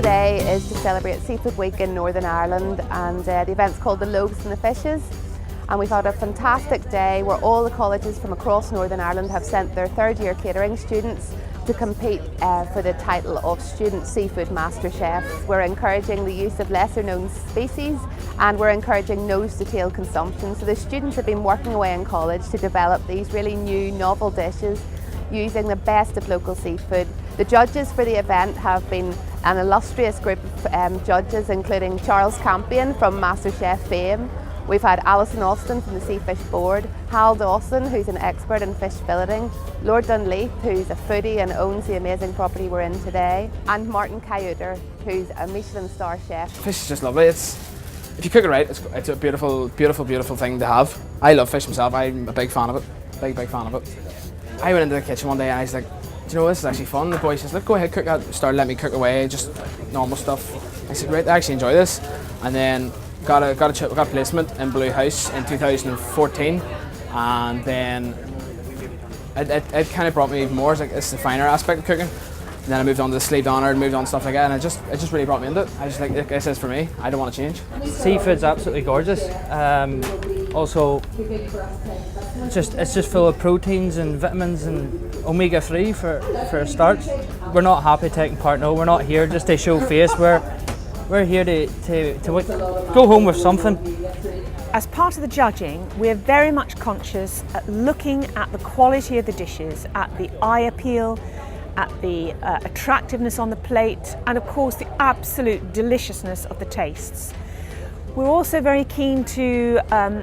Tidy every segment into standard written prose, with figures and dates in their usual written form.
today is to celebrate Seafood Week in Northern Ireland, and the event's called the Loaves and Fishes. And we've had a fantastic day where all the colleges from across Northern Ireland have sent their third-year catering students to compete for the title of Student Seafood Masterchef. We're encouraging the use of lesser-known species, and we're encouraging nose-to-tail consumption. So the students have been working away in college to develop these really new, novel dishes using the best of local seafood. The judges for the event have been an illustrious group of judges, including Charles Campion from MasterChef fame. We've had Alison Austin from the Seafish board, Hal Dawson, who's an expert in fish filleting, Lord Dunleath, who's a foodie and owns the amazing property we're in today, and Martin Kayuter, who's a Michelin star chef. Fish is just lovely. If you cook it right, it's a beautiful thing to have. I love fish myself. I'm a big fan of it. Big fan of it. I went into the kitchen one day and I was like, do you know, this is actually fun. The boy says, look, go ahead, cook that. Started letting me cook away, just normal stuff. I said, great, I actually enjoy this. And then got a placement in Blue House in 2014, and then it kind of brought me even more. It's like, it's the finer aspect of cooking. And then I moved on to the sleeved honour and moved on to stuff like that, and it just really brought me into it. I just like, this is for me. I don't want to change. Seafood's absolutely gorgeous. Also, it's just full of proteins and vitamins and omega-3 for a start. We're not happy taking part. No, we're not here just to show face. We're here to go home with something. As part of the judging, we're very much conscious at looking at the quality of the dishes, at the eye appeal, at the attractiveness on the plate, and of course the absolute deliciousness of the tastes. We're also very keen to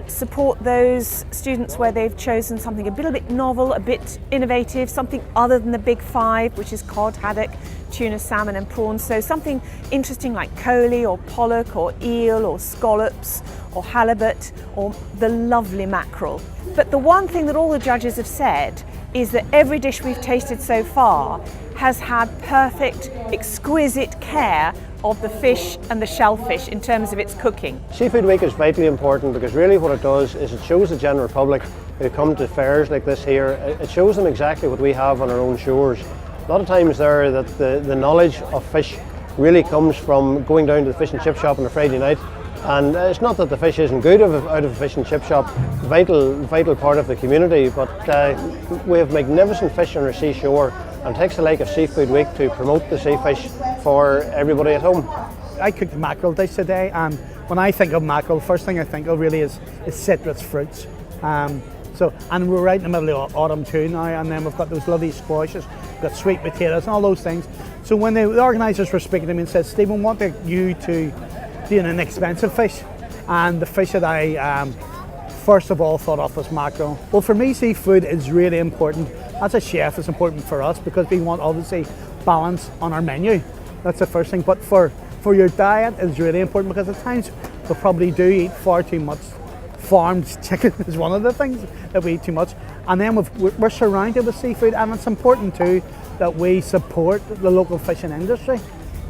support those students where they've chosen something a little bit novel, a bit innovative, something other than the big five, which is cod, haddock, tuna, salmon and prawns. So something interesting like coley or pollock or eel or scallops or halibut or the lovely mackerel. But the one thing that all the judges have said is that every dish we've tasted so far has had perfect, exquisite care of the fish and the shellfish in terms of its cooking. Seafood Week is vitally important because really what it does is it shows the general public who come to fairs like this here, it shows them exactly what we have on our own shores. A lot of times there that the knowledge of fish really comes from going down to the fish and chip shop on a Friday night. And it's not that the fish isn't good out of a fish and chip shop, vital part of the community, but we have magnificent fish on our seashore, and it takes the like of Seafood Week to promote the sea fish for everybody at home. I cooked a mackerel dish today, and when I think of mackerel, first thing I think of really is citrus fruits. And we're right in the middle of autumn too now, and then we've got those lovely squashes, we've got sweet potatoes and all those things. So when the organisers were speaking to me and said, Stephen, want you to do an inexpensive fish, and the fish that I first of all thought of was mackerel. Well, for me, seafood is really important. As a chef, it's important for us because we want obviously balance on our menu. That's the first thing. But for your diet, it's really important because at times we probably do eat far too much. Farmed chicken is one of the things that we eat too much. And then we're surrounded with seafood, and it's important too that we support the local fishing industry.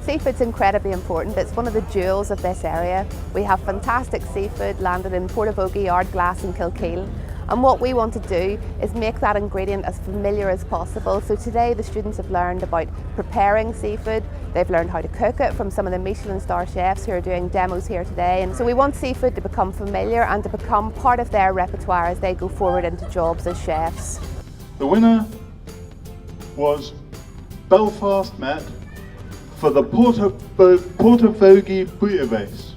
Seafood's incredibly important. It's one of the jewels of this area. We have fantastic seafood landed in Portavogie, Ards and Kilkeel. And what we want to do is make that ingredient as familiar as possible. So today the students have learned about preparing seafood. They've learned how to cook it from some of the Michelin star chefs who are doing demos here today. And so we want seafood to become familiar and to become part of their repertoire as they go forward into jobs as chefs. The winner was Belfast Met for the Portavogie Bouillabaisse.